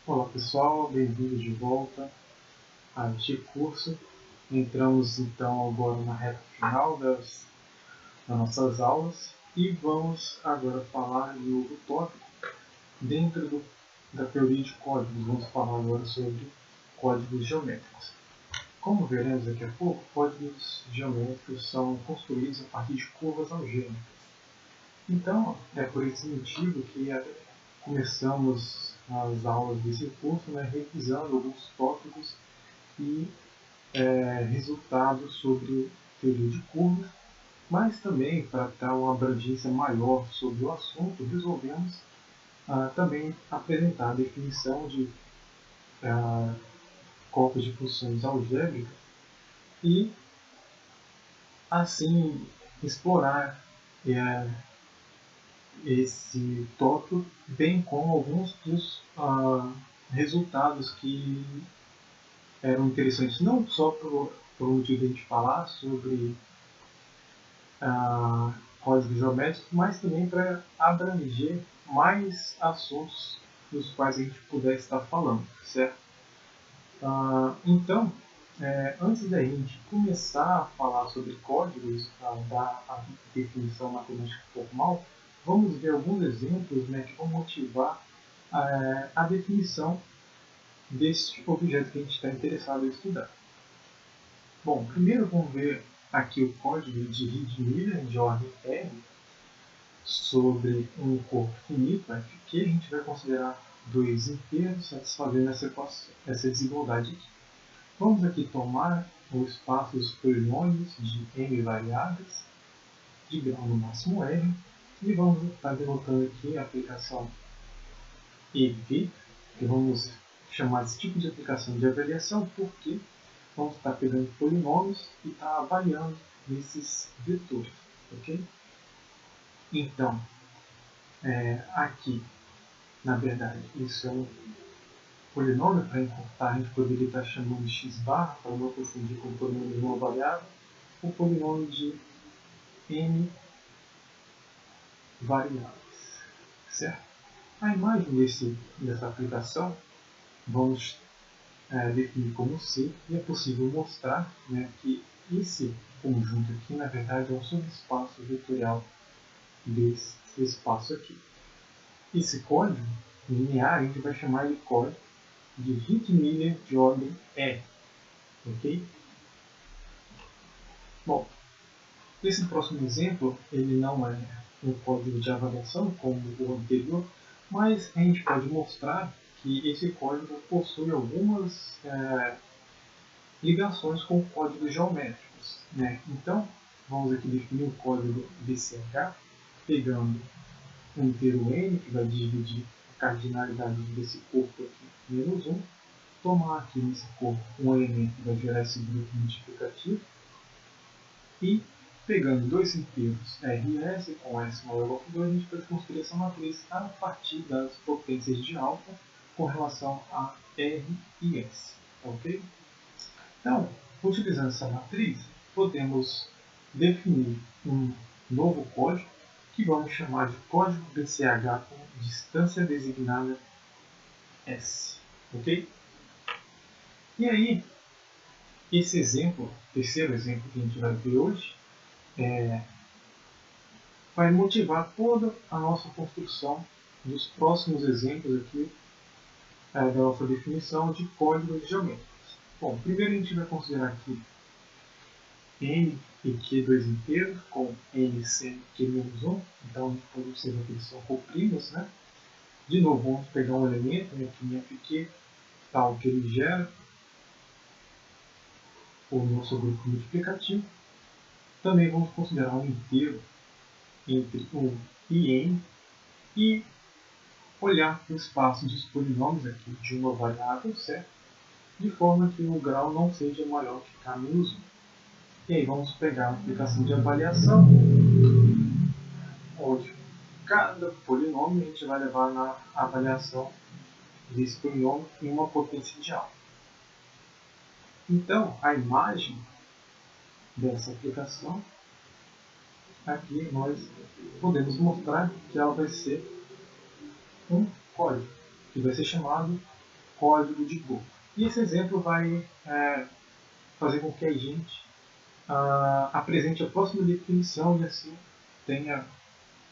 Olá pessoal, bem-vindos de volta a este curso. Entramos então agora na reta final das nossas aulas e vamos agora falar de um novo tópico dentro da teoria de códigos. Vamos falar agora sobre códigos geométricos. Como veremos daqui a pouco, códigos geométricos são construídos a partir de curvas algébricas. Então, é por esse motivo que começamos as aulas desse curso, revisando alguns tópicos e resultados sobre teoria de curvas, mas também para dar uma abrangência maior sobre o assunto, resolvemos também apresentar a definição de copas de funções algébricas e assim explorar esse tópico, bem como alguns dos resultados que eram interessantes, não só por motivo de a gente falar sobre códigos geométricos, mas também para abranger mais assuntos dos quais a gente pudesse estar falando, certo? Então, antes da gente começar a falar sobre códigos, dar a definição matemática formal, vamos ver alguns exemplos que vão motivar a definição desse objeto que a gente está interessado em estudar. Bom, primeiro vamos ver aqui o código de Reed-Miller de ordem R sobre um corpo finito, f que a gente vai considerar dois inteiros satisfazendo essa desigualdade aqui. Vamos aqui tomar o espaço dos polinômios de m variáveis de grau no máximo R e vamos estar denotando aqui a aplicação EV, que vamos chamar esse tipo de aplicação de avaliação porque vamos estar pegando polinômios e estar avaliando esses vetores, ok? Então, aqui, na verdade, isso é um polinômio. Para encurtar, a gente poderia estar chamando de x barra, para não confundir com o polinômio não avaliável, o polinômio de n variáveis, certo? A imagem dessa aplicação vamos definir como C, e é possível mostrar que esse conjunto aqui, na verdade, é um subespaço vetorial desse espaço aqui. Esse código linear a gente vai chamar de código de Reed-Miller de ordem R. Ok? Bom, esse próximo exemplo ele não é um código de avaliação como o anterior, mas a gente pode mostrar que esse código possui algumas ligações com códigos geométricos. Então, vamos aqui definir o código BCH, pegando um inteiro n, que vai dividir a cardinalidade desse corpo aqui, menos 1, tomar aqui nesse corpo um elemento que vai gerar esse grupo multiplicativo, e pegando dois inteiros R e S, com S maior ou igual a 2, a gente pode construir essa matriz a partir das potências de alfa com relação a R e S. Ok? Então, utilizando essa matriz, podemos definir um novo código que vamos chamar de código BCH com distância designada S. Ok? E aí, esse exemplo, terceiro exemplo que a gente vai ver hoje, vai motivar toda a nossa construção dos próximos exemplos aqui da nossa definição de códigos geométricos. Bom, primeiro a gente vai considerar aqui n e q dois inteiros, com n sendo q menos 1, então a gente pode observar que eles são coprímos, De novo, vamos pegar um elemento, aqui em fq, tal que ele gera o nosso grupo multiplicativo. Também vamos considerar um inteiro entre 1 e n e olhar para o espaço dos polinômios aqui de uma variável, certo? De forma que o grau não seja maior que k menos 1. E aí vamos pegar a aplicação de avaliação, onde cada polinômio a gente vai levar na avaliação desse polinômio em uma potência de alfa. Então, a imagem dessa aplicação, aqui nós podemos mostrar que ela vai ser um código, que vai ser chamado código de Go. E esse exemplo vai fazer com que a gente apresente a próxima definição e assim tenha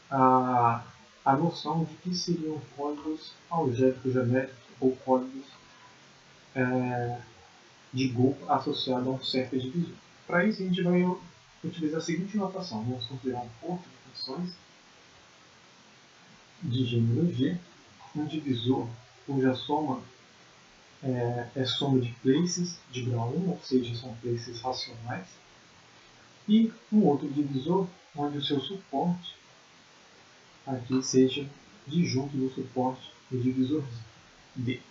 a noção de que seriam códigos algébricos geométricos ou códigos de Go associado a um certo divisor. Para isso, a gente vai utilizar a seguinte notação. Vamos considerar um ponto de funções de gênero G, um divisor cuja soma é soma de places de grau 1, ou seja, são places racionais, e um outro divisor onde o seu suporte aqui seja disjunto do suporte do divisor D.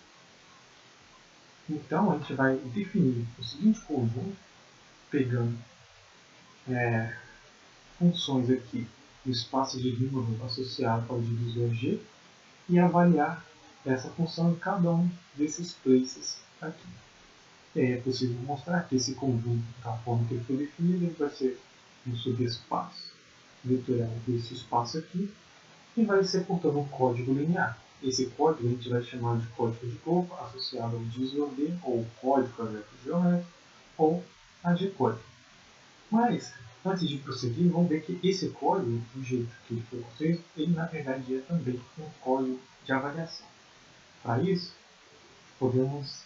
Então, a gente vai definir o seguinte conjunto, pegando funções aqui do espaço de Riemann associado ao divisor G e avaliar essa função em cada um desses places aqui. É possível mostrar que esse conjunto, da forma que ele foi definido, ele vai ser um subespaço vetorial desse espaço aqui e vai ser, portanto, um código linear. Esse código a gente vai chamar de código de Go associado ao divisor D, ou código algébrico geométrico, ou AG-código. Mas, antes de prosseguir, vamos ver que esse código, do jeito que ele foi construído, ele na verdade é também um código de avaliação. Para isso, podemos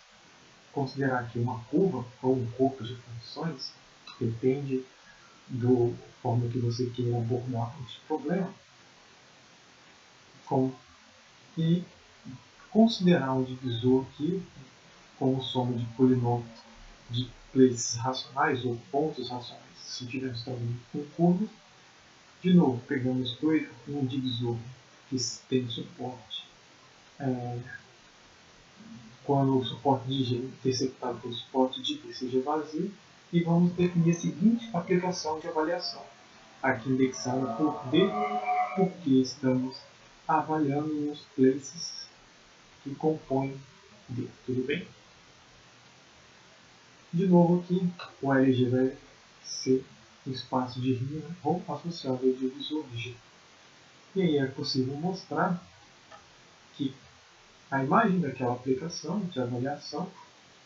considerar aqui uma curva ou um corpo de funções, depende da forma que você queira abordar este problema, e considerar um divisor aqui como soma de polinômios de places racionais ou pontos racionais, se tivermos também com curvas. De novo, pegamos um divisor que tem suporte quando o suporte de G interceptado pelo suporte de P seja vazio, e vamos definir a seguinte aplicação de avaliação, aqui indexada por D, porque estamos avaliando os places que compõem D. Tudo bem? De novo aqui, o LG vai ser o espaço de Riemann ou associado ao divisor G. E aí é possível mostrar que a imagem daquela aplicação de avaliação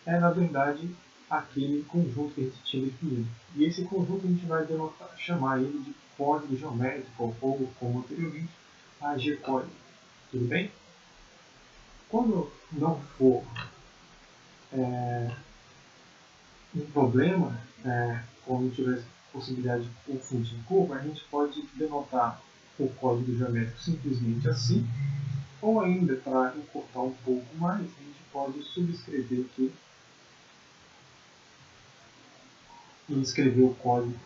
é, na verdade, aquele conjunto que a gente tinha definido. E esse conjunto a gente vai chamar ele de código geométrico, ou, como anteriormente, AG-código. Tudo bem? Quando não for um problema, quando tiver possibilidade de confundir curva, a gente pode denotar o código geométrico simplesmente assim, ou ainda, para encurtar um pouco mais, a gente pode subscrever aqui e escrever o código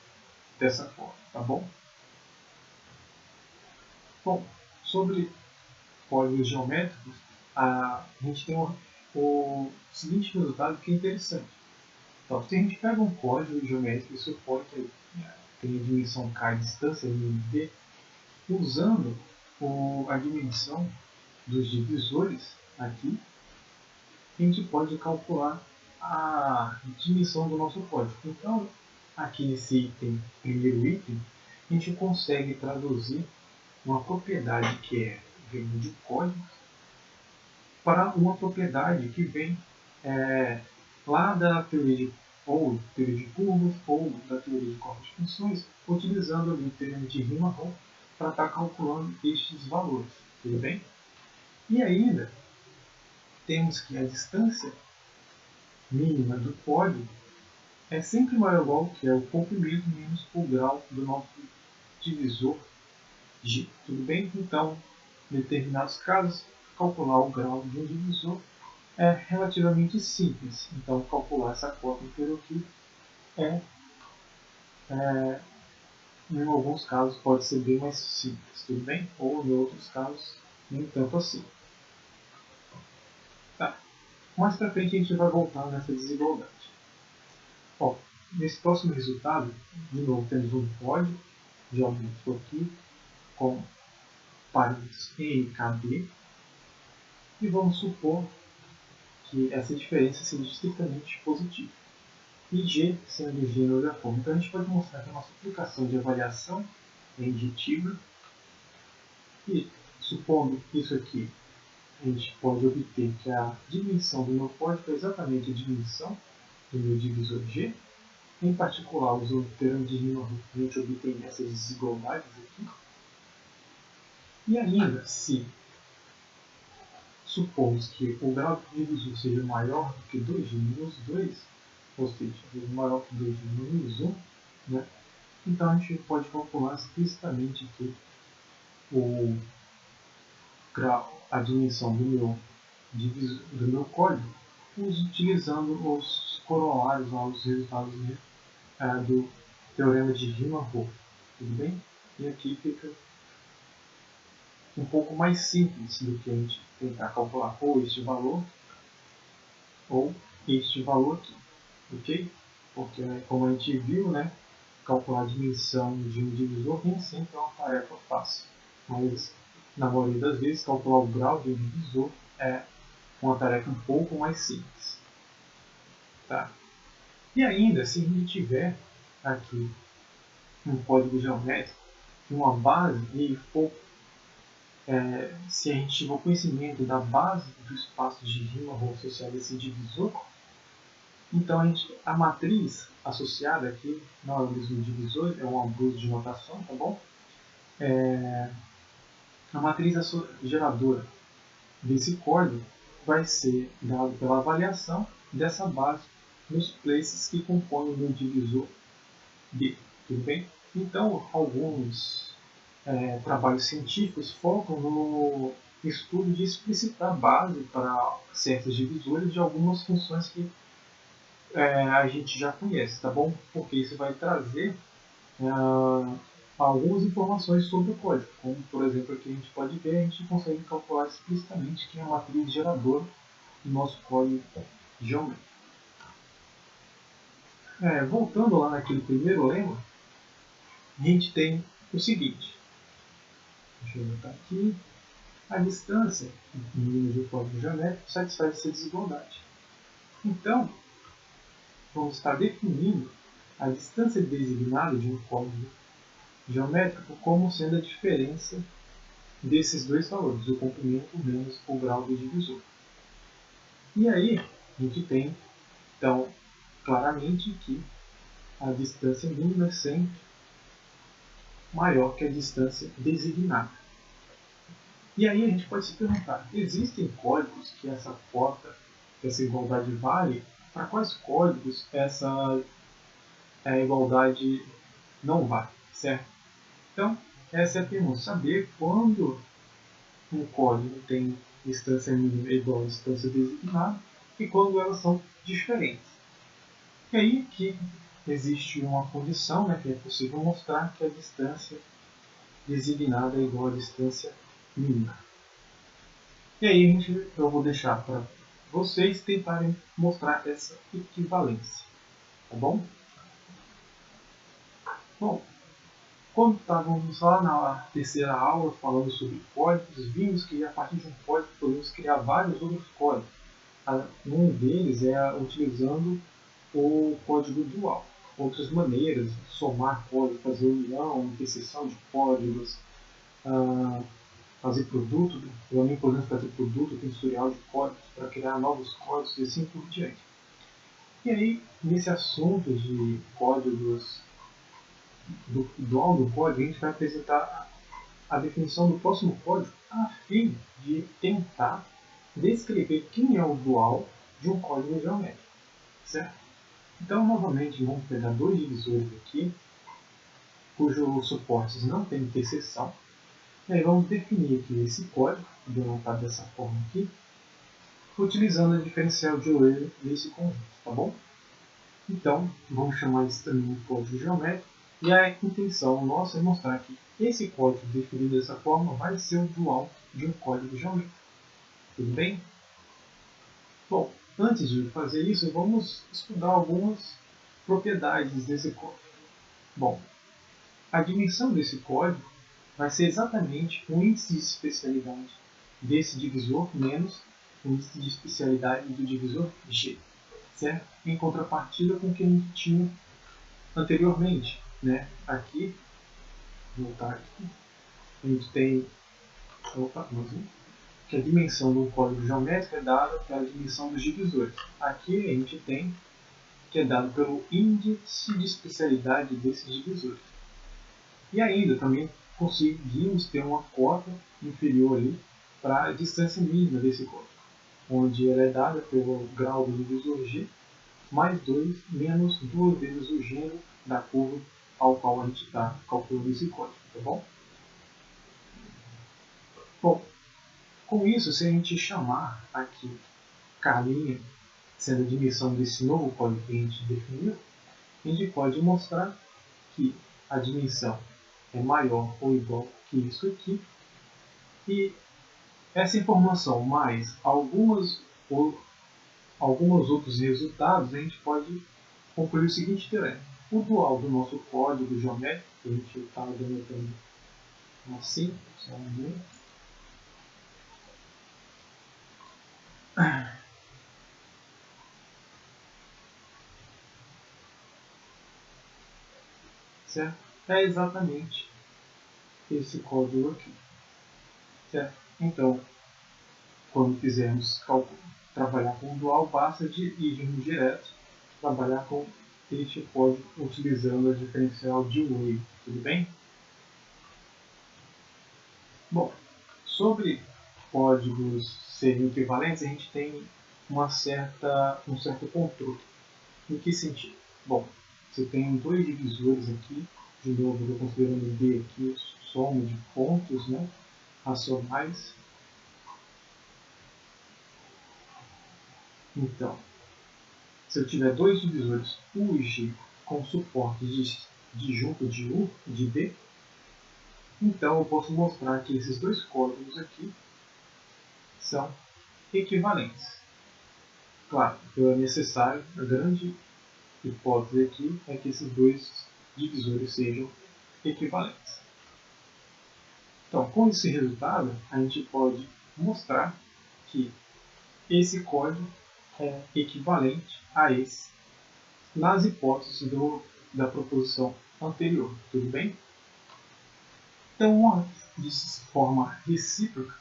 dessa forma, tá bom? Bom, sobre códigos geométricos, a gente tem o seguinte resultado que é interessante. Então, se a gente pega um código geométrico e supõe que tem a dimensão K, a distância MD, usando a dimensão dos divisores aqui, a gente pode calcular a dimensão do nosso código. Então, aqui nesse primeiro item, a gente consegue traduzir uma propriedade que vem de código para uma propriedade que vem lá da teoria de curvas ou da teoria de corpos de funções, utilizando ali o termo de Riemann para estar calculando estes valores. Tudo bem? E ainda temos que a distância mínima do código é sempre maior ou igual, que é o comprimento menos o grau do nosso divisor G. Tudo bem? Então, em determinados casos, calcular o grau de um divisor é relativamente simples. Então, calcular essa cota inteira aqui em alguns casos, pode ser bem mais simples, tudo bem? Ou em outros casos, nem tanto assim. Tá. Mais para frente a gente vai voltar nessa desigualdade. Ó, nesse próximo resultado, de novo, temos um código geométrico aqui com parâmetros N e KB, e vamos supor que essa diferença seja estritamente positiva. E G sendo o gênero da forma. Então a gente pode mostrar que a nossa aplicação de avaliação é injetiva, e supondo isso aqui a gente pode obter que a dimensão do meu código é exatamente a dimensão do meu divisor G. Em particular, usando o teorema de Riemann, a gente obtém essas desigualdades aqui. E ainda, se supomos que o grau do divisor seja maior do que 2 menos 2, ou seja, maior que 2 menos 1, né? Então a gente pode calcular explicitamente aqui o grau, a dimensão do meu código, utilizando os corolários, os resultados, né, do teorema de Riemann-Roch. Tudo bem? E aqui fica um pouco mais simples do que a gente tentar calcular ou este valor aqui, ok? Porque, como a gente viu, né, calcular a dimensão de um divisor nem sempre é uma tarefa fácil, mas na maioria das vezes calcular o grau de um divisor é uma tarefa um pouco mais simples. Tá? E ainda, se a gente tiver aqui um código geométrico, uma base e for se a gente tiver o conhecimento da base do espaço de Riemann associado a esse divisor, então a matriz associada aqui, não é o mesmo divisor, é um abuso de notação, tá bom? A matriz geradora desse código vai ser dada pela avaliação dessa base nos places que compõem o meu divisor B, tudo bem? Então, alguns trabalhos científicos focam no estudo de explicitar base para certos divisores de algumas funções que a gente já conhece, tá bom? Porque isso vai trazer algumas informações sobre o código, como por exemplo aqui a gente pode ver, a gente consegue calcular explicitamente que é a matriz geradora do nosso código geométrico. Voltando lá naquele primeiro lema, a gente tem o seguinte, deixa eu botar aqui, a distância mínima de um código geométrico satisfaz essa desigualdade. Então, vamos estar definindo a distância designada de um código geométrico como sendo a diferença desses dois valores, o comprimento menos o grau do divisor. E aí, a gente tem, então, claramente que a distância mínima é sempre maior que a distância designada. E aí a gente pode se perguntar, existem códigos que essa cota, que essa igualdade vale? Para quais códigos essa igualdade não vale, certo? Então, essa é a pergunta, saber quando um código tem distância mínima igual a distância designada e quando elas são diferentes. E aí que existe uma condição, né, que é possível mostrar que a distância designada é igual à distância mínima. E aí eu vou deixar para vocês tentarem mostrar essa equivalência, tá bom? Bom, quando estávamos lá na terceira aula falando sobre códigos, vimos que a partir de um código podemos criar vários outros códigos. Um deles é utilizando o código dual. Outras maneiras, somar códigos, fazer união, interseção de códigos, fazer produto, também podemos fazer produto, tem historial de códigos para criar novos códigos e assim por diante. E aí, nesse assunto de códigos, do dual do código, a gente vai apresentar a definição do próximo código a fim de tentar descrever quem é o dual de um código geométrico, certo? Então, novamente, vamos pegar dois divisores aqui, cujos suportes não têm interseção, e aí vamos definir aqui esse código, denotado dessa forma aqui, utilizando a diferencial de Euler nesse conjunto, tá bom? Então, vamos chamar isso também de código geométrico, e a intenção nossa é mostrar que esse código definido dessa forma vai ser o dual de um código geométrico. Tudo bem? Bom, antes de fazer isso, vamos estudar algumas propriedades desse código. Bom, a dimensão desse código vai ser exatamente o índice de especialidade desse divisor menos o índice de especialidade do divisor G, certo? Em contrapartida com o que a gente tinha anteriormente, né? Aqui, vou voltar aqui, a gente tem, que a dimensão do código geométrico é dada pela dimensão dos divisores. Aqui a gente tem que é dado pelo índice de especialidade desses divisores. E ainda também conseguimos ter uma cota inferior ali para a distância mínima desse código, onde ela é dada pelo grau do divisor G mais 2 menos 2 vezes o gênero da curva ao qual a gente está calculando esse código, tá bom? Bom, com isso, se a gente chamar aqui K' sendo a dimensão desse novo código que a gente definiu, a gente pode mostrar que a dimensão é maior ou igual que isso aqui, e essa informação mais alguns outros resultados, a gente pode concluir o seguinte teorema. O dual do nosso código geométrico, que a gente está denotando assim, só um momento. Certo? É exatamente esse código aqui. Certo? Então, quando quisermos trabalhar com o dual, basta de irmos direto trabalhar com este código utilizando a diferencial de Weyl. Tudo bem? Bom, sobre códigos serem equivalentes, a gente tem um certo controle. Em que sentido? Bom, você tem dois divisores aqui, de novo eu estou considerando D aqui, soma de pontos, né, racionais. Então, se eu tiver dois divisores U e G com suporte disjunto de U e de D, então eu posso mostrar que esses dois códigos aqui são equivalentes. Claro, então é necessário, a grande hipótese aqui é que esses dois divisores sejam equivalentes. Então, com esse resultado, a gente pode mostrar que esse código é equivalente a esse nas hipóteses da proposição anterior. Tudo bem? Então, de forma recíproca,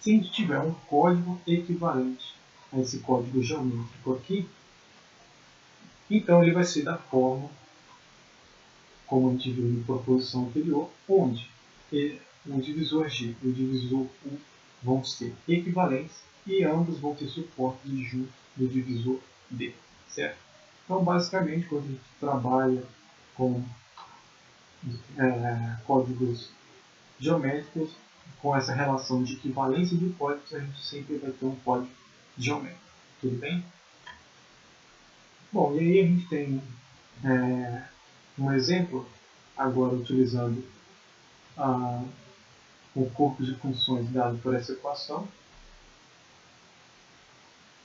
se a gente tiver um código equivalente a esse código geométrico aqui, então ele vai ser da forma como a gente viu na proposição anterior, onde o divisor G e o divisor U vão ser equivalentes e ambos vão ter suporte disjunto do divisor D, certo? Então, basicamente, quando a gente trabalha com códigos geométricos, com essa relação de equivalência de códigos, a gente sempre vai ter um código geométrico. Tudo bem? Bom, e aí a gente tem um exemplo, agora utilizando o corpo de funções dado por essa equação.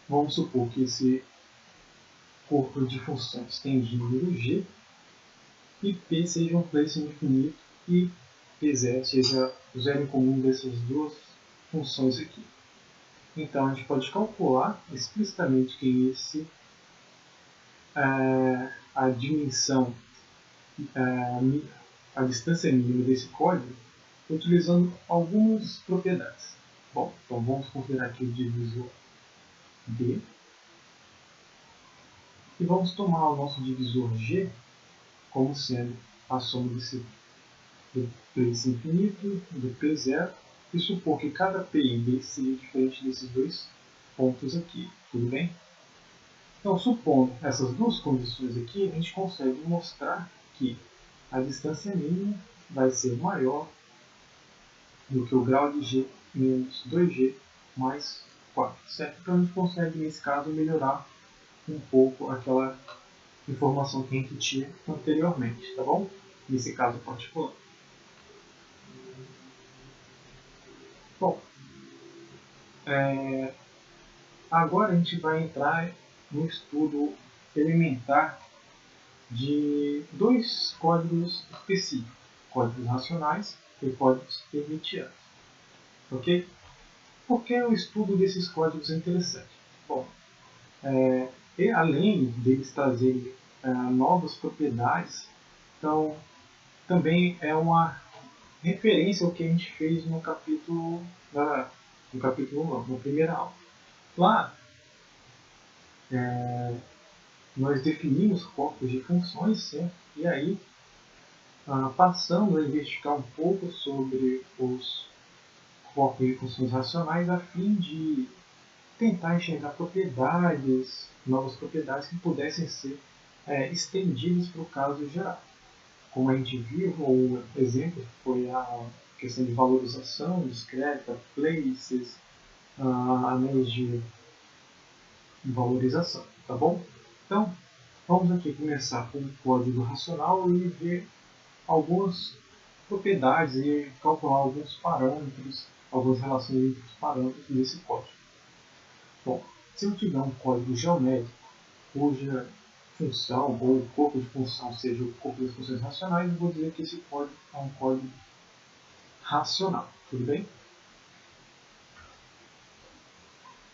Vamos supor que esse corpo de funções tem número G e P seja um preço infinito e P0 seja o zero em comum dessas duas funções aqui. Então a gente pode calcular explicitamente que a dimensão, a distância mínima desse código, utilizando algumas propriedades. Bom, então vamos considerar aqui o divisor D e vamos tomar o nosso divisor G como sendo a soma do preço infinito do P0 e supor que cada P e B seja diferente desses dois pontos aqui. Tudo bem? Então, supondo essas duas condições aqui, a gente consegue mostrar que a distância mínima vai ser maior do que o grau de G menos 2G mais 4, certo? Então, a gente consegue, nesse caso, melhorar um pouco aquela informação que a gente tinha anteriormente, tá bom? Nesse caso particular. Bom, agora a gente vai entrar no estudo elementar de dois códigos específicos, códigos racionais e códigos hermitianos. Ok? Por que o estudo desses códigos é interessante? Bom, e além deles trazerem novas propriedades, então também é uma referência ao que a gente fez no capítulo no capítulo 1, na primeira aula. Lá, nós definimos corpos de funções, certo? E aí, passando a investigar um pouco sobre os corpos de funções racionais a fim de tentar enxergar propriedades, novas propriedades que pudessem ser estendidas para o caso geral. Como a gente viu, o exemplo foi a questão de valorização discreta, places, anéis de valorização, tá bom? Então, vamos aqui começar com o código racional e ver algumas propriedades e calcular alguns parâmetros, algumas relações entre os parâmetros desse código. Bom, se eu tiver um código geométrico cuja função ou corpo de função seja o corpo das funções racionais, eu vou dizer que esse código é um código racional, tudo bem?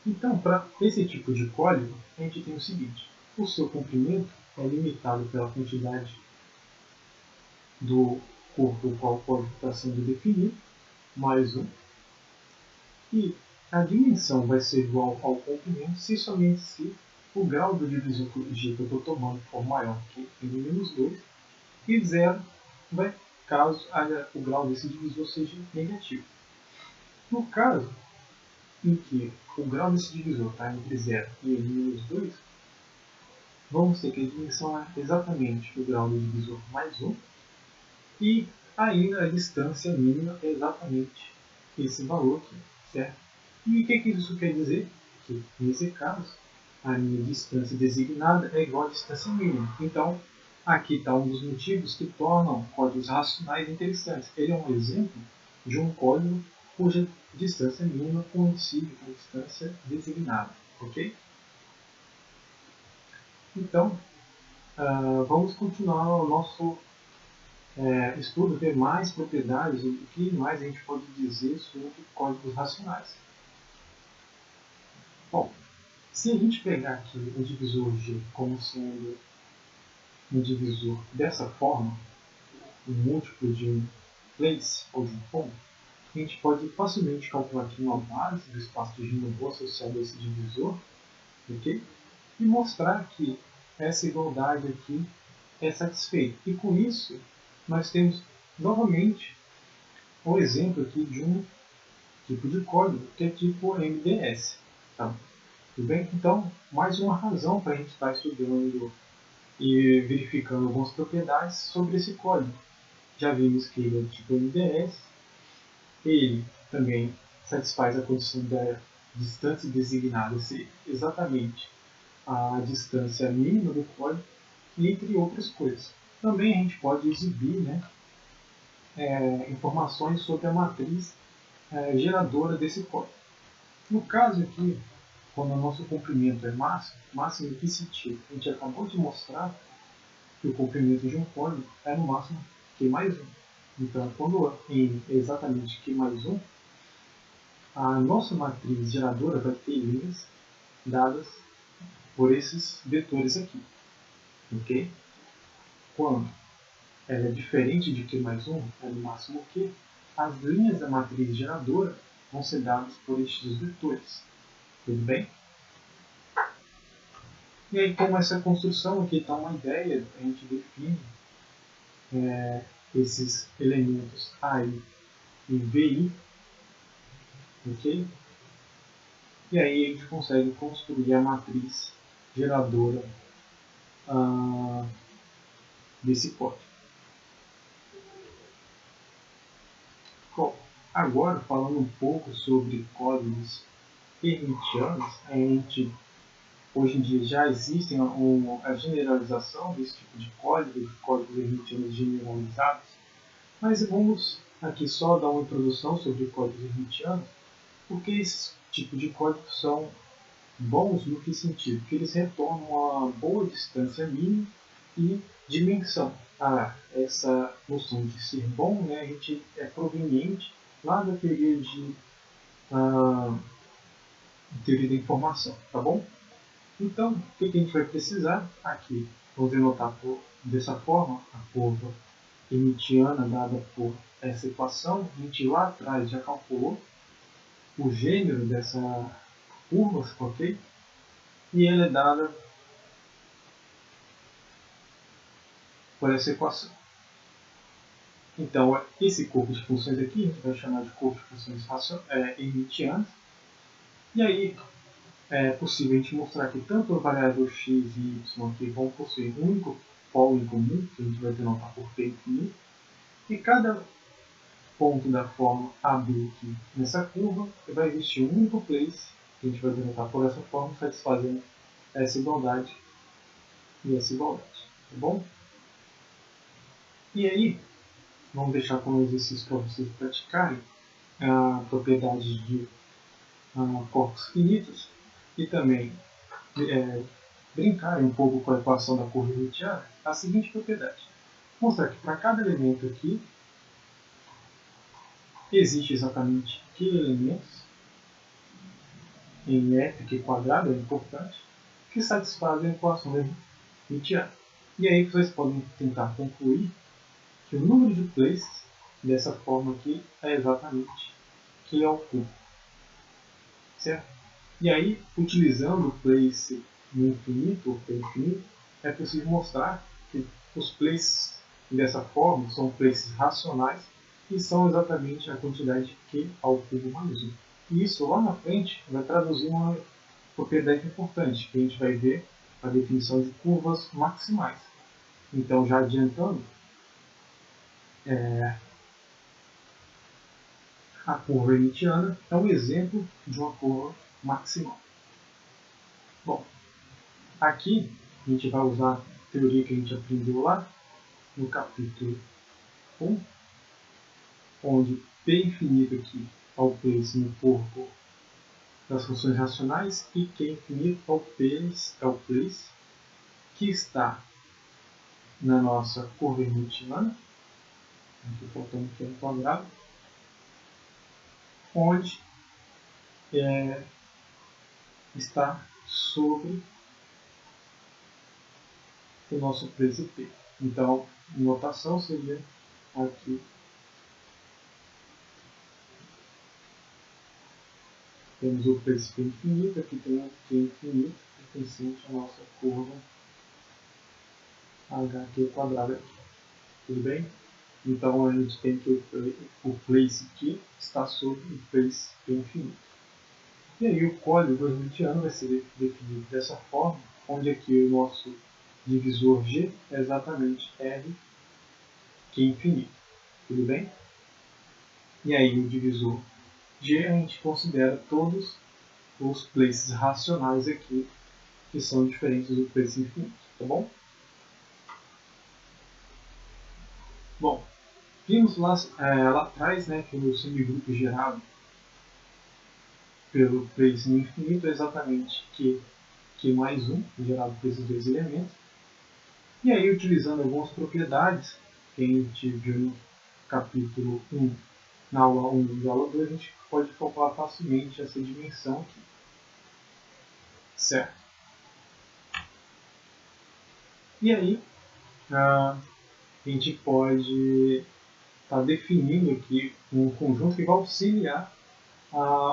Então, para esse tipo de código, a gente tem o seguinte: o seu comprimento é limitado pela quantidade do corpo ao qual o código está sendo definido, mais um, e a dimensão vai ser igual ao comprimento se somente se o grau do divisor G que eu estou tomando for maior que n-2 e zero caso o grau desse divisor seja negativo. No caso em que o grau desse divisor está entre 0 e n-2, vamos ter que a dimensão é exatamente o grau do divisor mais 1 e ainda a distância mínima é exatamente esse valor aqui, certo? E o que isso quer dizer? Que, nesse caso, a minha distância designada é igual à distância mínima. Então, aqui está um dos motivos que tornam códigos racionais interessantes. Ele é um exemplo de um código cuja distância mínima coincide com a distância designada. Ok? Então, vamos continuar o nosso estudo, ver mais propriedades, o que mais a gente pode dizer sobre códigos racionais. Bom, se a gente pegar aqui o divisor G como sendo um divisor dessa forma, um múltiplo de um place ou de um ponto, a gente pode facilmente calcular aqui uma base do espaço de Riemann associado a esse divisor, ok? E mostrar que essa igualdade aqui é satisfeita. E com isso, nós temos novamente um exemplo aqui de um tipo de código que é tipo MDS. Tá? Tudo bem? Então, mais uma razão para a gente estar estudando e verificando algumas propriedades sobre esse código. Já vimos que ele é tipo MDS, ele também satisfaz a condição da distância designada ser exatamente a distância mínima do código, entre outras coisas. Também a gente pode exibir informações sobre a matriz geradora desse código. No caso aqui, quando o nosso comprimento é máximo, máximo em que sentido? A gente acabou de mostrar que o comprimento de um código é no máximo Q mais 1. Então, quando n é exatamente Q mais 1, a nossa matriz geradora vai ter linhas dadas por esses vetores aqui. Ok? Quando ela é diferente de Q mais 1, é no máximo Q, as linhas da matriz geradora vão ser dadas por estes vetores. Tudo bem? E aí, como essa construção aqui está uma ideia, a gente define esses elementos AI e VI, ok? E aí a gente consegue construir a matriz geradora desse código. Bom, agora falando um pouco sobre códigos hermitianos, a gente hoje em dia já existe a generalização desse tipo de códigos hermitianos generalizados, mas vamos aqui só dar uma introdução sobre códigos hermitianos, porque esse tipo de códigos são bons no que sentido? Que eles retornam uma boa distância mínima e dimensão. Essa noção de ser bom, né, a gente é proveniente lá da teoria da informação, tá bom? Então, o que a gente vai precisar aqui? Vamos denotar dessa forma a curva hermitiana dada por essa equação. A gente lá atrás já calculou o gênero dessa curva, ok? E ela é dada por essa equação. Então, esse corpo de funções aqui, a gente vai chamar de corpo de funções hermitianas. E aí, é possível a gente mostrar que tanto a variável x e y aqui vão possuir um único polo em comum, que a gente vai denotar por p infinito, e cada ponto da forma AB aqui nessa curva vai existir um único place, que a gente vai denotar por essa forma, satisfazendo essa igualdade e essa igualdade. Tá bom? E aí, vamos deixar como exercício para vocês praticarem a propriedade de corpos finitos e também brincarem um pouco com a equação da curva hermitiana, a seguinte propriedade. Mostrar que para cada elemento aqui existe exatamente que elementos em f que quadrado, é importante, que satisfazem a equação hermitiana. E aí vocês podem tentar concluir que o número de places dessa forma aqui é exatamente que é o cubo. Certo? E aí, utilizando o place no infinito, ou p infinito, é possível mostrar que os places dessa forma são places racionais e são exatamente a quantidade de q ao cubo mais 1. E isso lá na frente vai traduzir uma propriedade importante, que a gente vai ver a definição de curvas maximais. Então, já adiantando, a curva hermitiana é um exemplo de uma curva maximal. Bom, aqui a gente vai usar a teoria que a gente aprendeu lá no capítulo 1, onde P infinito aqui é o place no corpo das funções racionais e Q infinito é o place que está na nossa curva hermitiana, aqui faltando um Q quadrado, onde está sobre o nosso place P. Então, notação seria aqui temos o place P infinito, aqui tem o Q infinito, pertencente à nossa curva HQ quadrado aqui. Tudo bem? Então a gente tem que o place Q está sobre o place P infinito. E aí o código hermitiano vai ser definido dessa forma, onde aqui o nosso divisor G é exatamente R Q infinito. Tudo bem? E aí o divisor G a gente considera todos os places racionais aqui, que são diferentes do place infinito. Tá bom? Bom, vimos lá atrás, né, que o semigrupo gerado pelo place no infinito é exatamente Q mais 1, gerado por esses dois elementos. E aí, utilizando algumas propriedades que a gente viu no capítulo 1, na aula 1 e aula 2, a gente pode calcular facilmente essa dimensão aqui. Certo? E aí, a gente pode estar definindo aqui um conjunto que vai auxiliar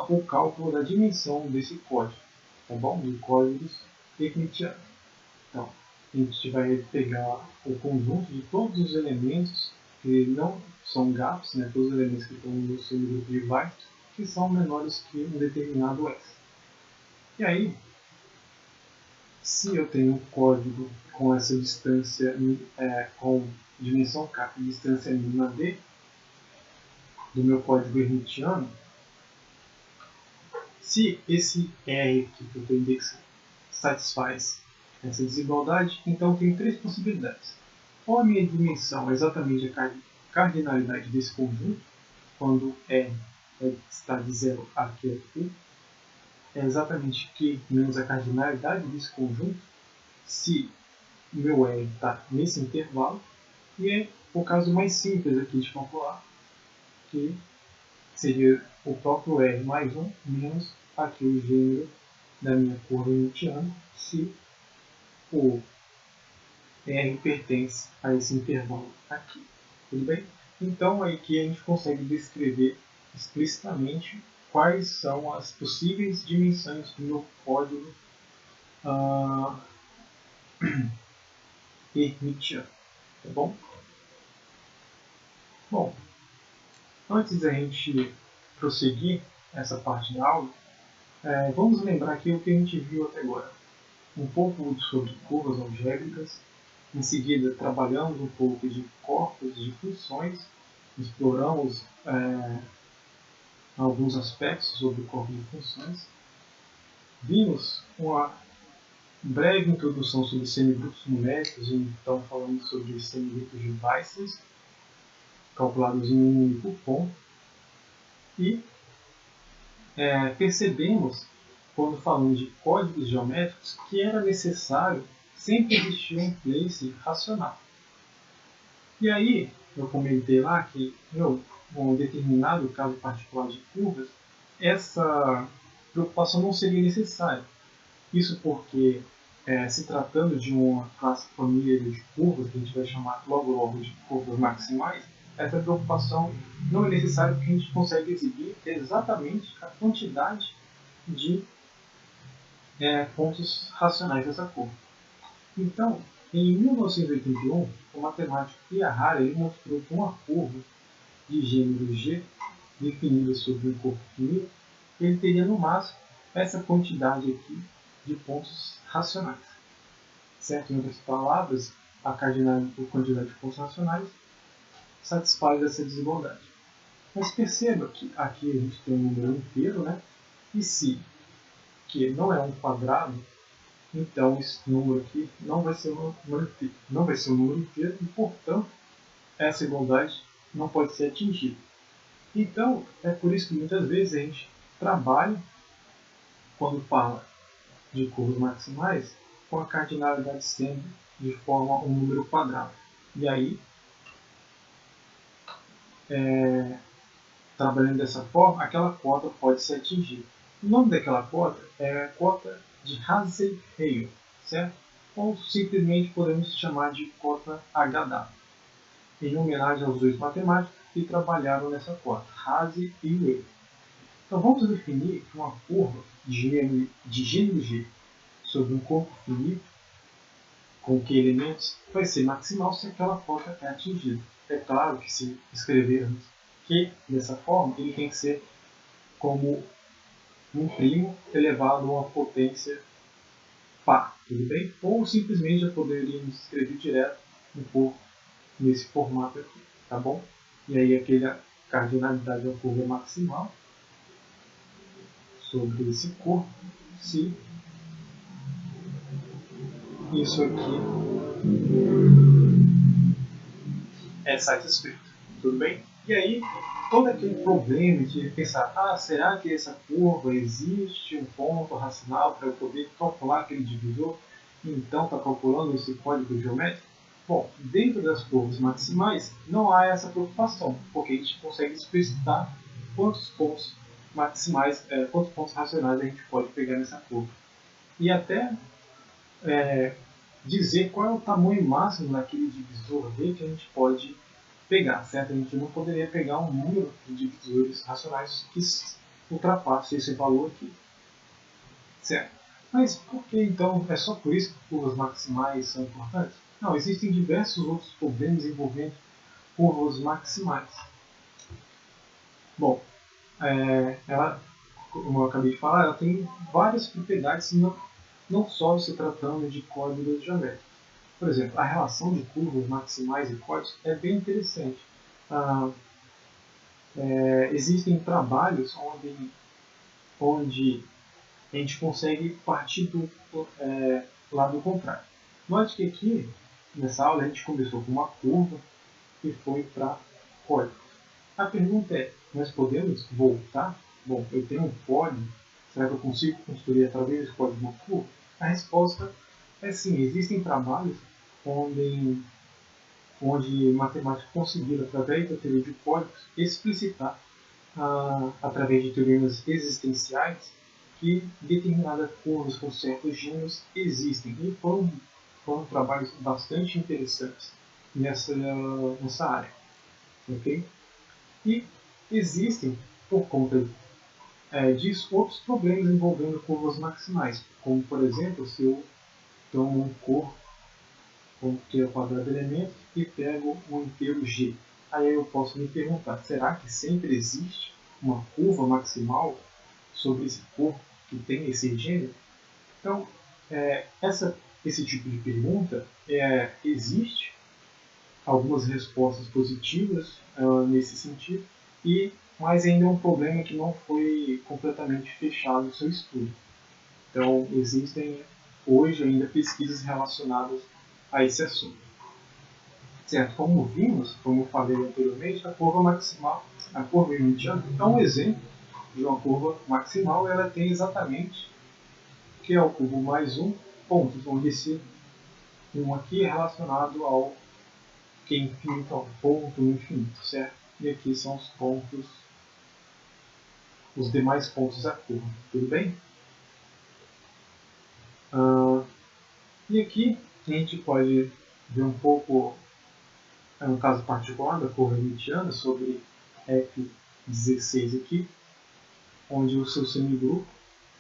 o cálculo da dimensão desse código, tá bom? De códigos hermitianos. Então, a gente vai pegar o conjunto de todos os elementos que não são gaps, né? Todos os elementos que estão no semigrupo de Weisst, que são menores que um determinado S. E aí, se eu tenho um código com essa distância, com dimensão K e distância mínima D, do meu código hermitiano, se esse R que eu estou indexando satisfaz essa desigualdade, então tem três possibilidades. Ou a minha dimensão é exatamente a cardinalidade desse conjunto, quando R está de 0 a Q é Q, é exatamente Q menos a cardinalidade desse conjunto, se o meu R está nesse intervalo, e é o caso mais simples aqui de calcular, que seria o próprio R mais 1 menos aqui o gênero da minha curva hermitiana, se o R pertence a esse intervalo aqui. Tudo bem? Então, aqui a gente consegue descrever explicitamente quais são as possíveis dimensões do meu código hermitiano, tá bom? Bom, antes da gente prosseguir essa parte da aula, vamos lembrar aqui o que a gente viu até agora. Um pouco sobre curvas algébricas, em seguida trabalhamos um pouco de corpos de funções, exploramos alguns aspectos sobre o corpo de funções, vimos uma breve introdução sobre semigrupos numéricos, e então falamos sobre semigrupos de Weisses, calculados em um único ponto, e percebemos, quando falamos de códigos geométricos, que era necessário sempre existir um place racional. E aí, eu comentei lá que, um determinado caso particular de curvas, essa preocupação não seria necessária. Isso porque, se tratando de uma classe família de curvas, que a gente vai chamar logo de curvas maximais, essa preocupação não é necessária porque a gente consegue exibir exatamente a quantidade de pontos racionais dessa curva. Então, em 1981, o matemático Ihara mostrou que uma curva de gênero G, definida sobre um corpo finito, ele teria no máximo essa quantidade aqui de pontos racionais. Certo? Em outras palavras, a quantidade de pontos racionais satisfaz essa desigualdade. Mas perceba que aqui a gente tem um número inteiro, né? E se que não é um quadrado, então esse número aqui não vai ser um número inteiro e, portanto, essa igualdade não pode ser atingida. Então, é por isso que muitas vezes a gente trabalha, quando fala de curvas maximais, com a cardinalidade sempre de forma um número quadrado. E aí, trabalhando dessa forma, aquela cota pode ser atingida. O nome daquela cota é a cota de Hasse-Weil, certo? Ou simplesmente podemos chamar de cota HW, em homenagem aos dois matemáticos que trabalharam nessa cota, Hasse e Weil. Então vamos definir que uma curva de gênero G sobre um corpo finito, com que elementos, vai ser maximal se aquela cota é atingida. É claro que se escrevermos que dessa forma, ele tem que ser como um primo elevado a uma potência par, tudo bem? Ou simplesmente já poderíamos escrever direto um corpo nesse formato aqui, tá bom? E aí aquela cardinalidade da curva maximal sobre esse corpo, se isso aqui é satisfeito, tudo bem? E aí, todo aquele problema de pensar, será que essa curva existe um ponto racional para eu poder calcular aquele divisor? Então, está calculando esse código geométrico? Bom, dentro das curvas maximais, não há essa preocupação, porque a gente consegue explicitar quantos pontos maximais, quantos pontos racionais a gente pode pegar nessa curva. E até dizer qual é o tamanho máximo daquele divisor V que a gente pode pegar, certo? A gente não poderia pegar um número de divisores racionais que ultrapasse esse valor aqui, certo? Mas por que então é só por isso que curvas maximais são importantes? Não, existem diversos outros problemas envolvendo curvas maximais. Bom, ela, como eu acabei de falar, ela tem várias propriedades, não só se tratando de códigos geométricos. Por exemplo, a relação de curvas maximais e códigos é bem interessante. Existem trabalhos onde a gente consegue partir do lado contrário. Note que aqui, nessa aula, a gente começou com uma curva e foi para códigos. A pergunta é, nós podemos voltar? Bom, eu tenho um código, será que eu consigo construir através desse código uma curva? A resposta é sim, existem trabalhos onde matemáticos conseguiram, através da teoria de códigos, explicitar, através de teoremas existenciais, que determinadas curvas com certos gêneros existem. E foram trabalhos bastante interessantes nessa área. Okay? E existem, por conta diz outros problemas envolvendo curvas maximais, como por exemplo, se eu tomo um corpo como que é o quadrado de elementos e pego um inteiro g. Aí eu posso me perguntar, será que sempre existe uma curva maximal sobre esse corpo que tem esse gênero? Então, esse tipo de pergunta existe algumas respostas positivas nesse sentido, mas ainda é um problema que não foi completamente fechado o seu estudo. Então, existem hoje ainda pesquisas relacionadas a esse assunto. Certo? Como vimos, como eu falei anteriormente, a curva maximal, a curva hermitiana, é um exemplo de uma curva maximal. Ela tem exatamente que é o cubo mais um pontos, onde esse um aqui é relacionado ao que é infinito, ao ponto no infinito, certo? E aqui são os pontos, os demais pontos da curva, tudo bem? E aqui a gente pode ver um pouco, um caso particular da curva hermitiana sobre F16 aqui, onde o seu semigrupo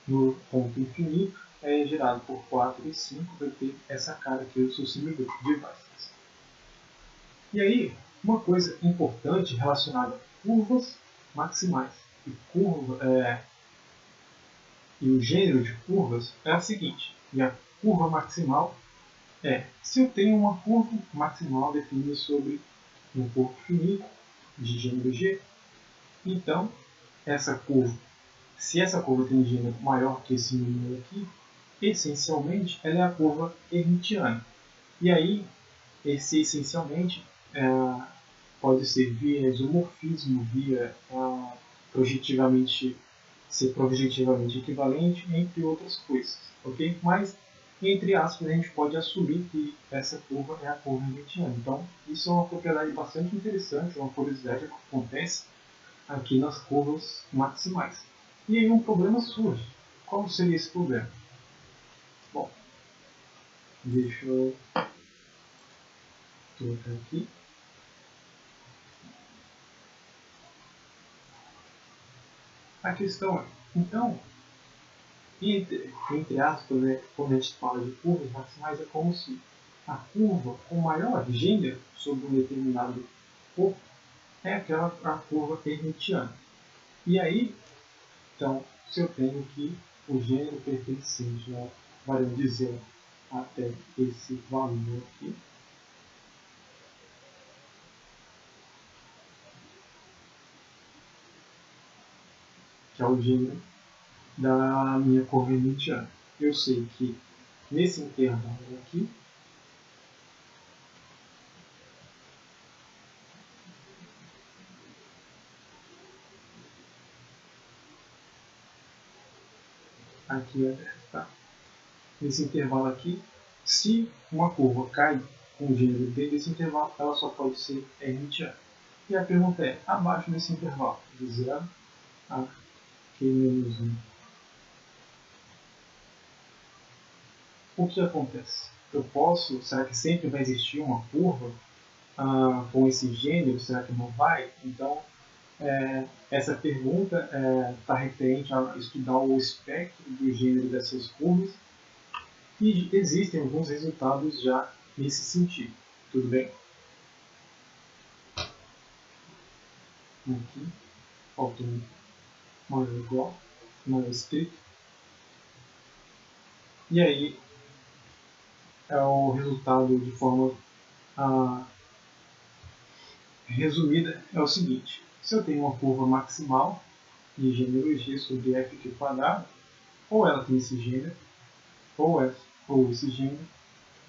no ponto infinito é gerado por 4 e 5, vai ter essa cara aqui do seu semigrupo de Weierstrass. E aí, uma coisa importante relacionada a curvas maximais e o gênero de curvas é a seguinte: e a curva maximal se eu tenho uma curva maximal definida sobre um corpo finito de gênero G, então se essa curva tem gênero maior que esse número aqui, essencialmente ela é a curva hermitiana. E aí, esse essencialmente pode ser via isomorfismo, via ser projetivamente equivalente, entre outras coisas, ok? Mas, entre aspas, a gente pode assumir que essa curva é a curva hermitiana. Então, isso é uma propriedade bastante interessante, uma curiosidade que acontece aqui nas curvas maximais. E aí um problema surge. Qual seria esse problema? Bom, deixa eu colocar aqui. A questão é, então, entre aspas, quando a gente fala de curvas maximais, é como se a curva com maior gênero sobre um determinado corpo é a curva hermitiana. E aí, então, se eu tenho aqui o gênero pertencente, variando de 0 até esse valor aqui, que é o gênero da minha curva hermitiana. Eu sei que nesse intervalo aqui, aqui é 10, tá? Nesse intervalo aqui, se uma curva cai com o gênero dentro desse intervalo, ela só pode ser hermitiana. E a pergunta é, abaixo desse intervalo, de 0 a Q menos 1, o que acontece? Será que sempre vai existir uma curva com esse gênero? Será que não vai? Então, essa pergunta está referente a estudar o espectro do gênero dessas curvas e existem alguns resultados já nesse sentido. Tudo bem? Aqui, faltou um maior ou igual, maior escrito. E aí, o resultado de forma resumida é o seguinte: se eu tenho uma curva maximal de gênero G sobre f aqui quadrado, ou ela tem esse gênero, ou esse gênero,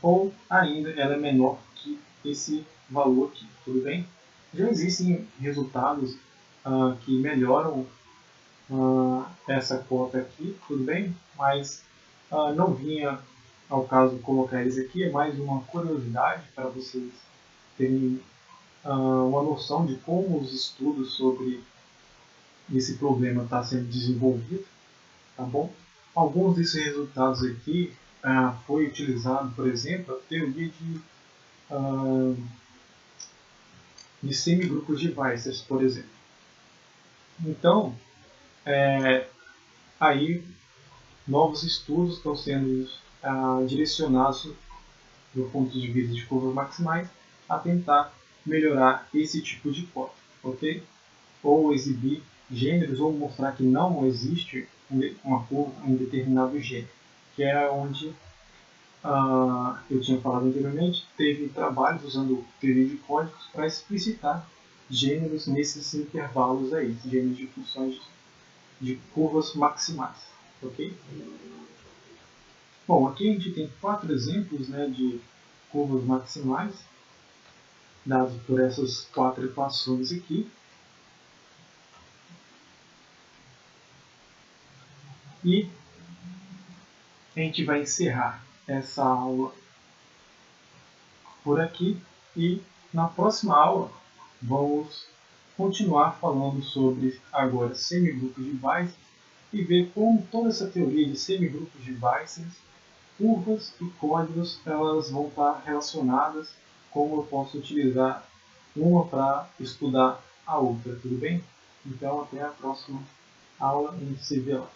ou ainda ela é menor que esse valor aqui, tudo bem? Já existem resultados que melhoram essa cota aqui, tudo bem? Mas não vinha ao caso colocar eles aqui, é mais uma curiosidade para vocês terem uma noção de como os estudos sobre esse problema está sendo desenvolvido, tá bom? Alguns desses resultados aqui foi utilizado, por exemplo, a teoria de semigrupos de Weierstrass, por exemplo. Então, aí novos estudos estão sendo direcionados do ponto de vista de curvas maximais a tentar melhorar esse tipo de código, ok? Ou exibir gêneros ou mostrar que não existe uma curva em um determinado gênero, que é onde eu tinha falado anteriormente, teve trabalhos usando teoria de códigos para explicitar gêneros nesses intervalos aí, gêneros de funções de curvas maximais, ok? Bom, aqui a gente tem 4 exemplos, né, de curvas maximais, dados por essas 4 equações aqui. E a gente vai encerrar essa aula por aqui e na próxima aula vamos continuar falando sobre agora semigrupos de Bayes e ver como toda essa teoria de semigrupos de Bayes, curvas e códigos, elas vão estar relacionadas, como eu posso utilizar uma para estudar a outra, tudo bem? Então até a próxima aula e se vê lá.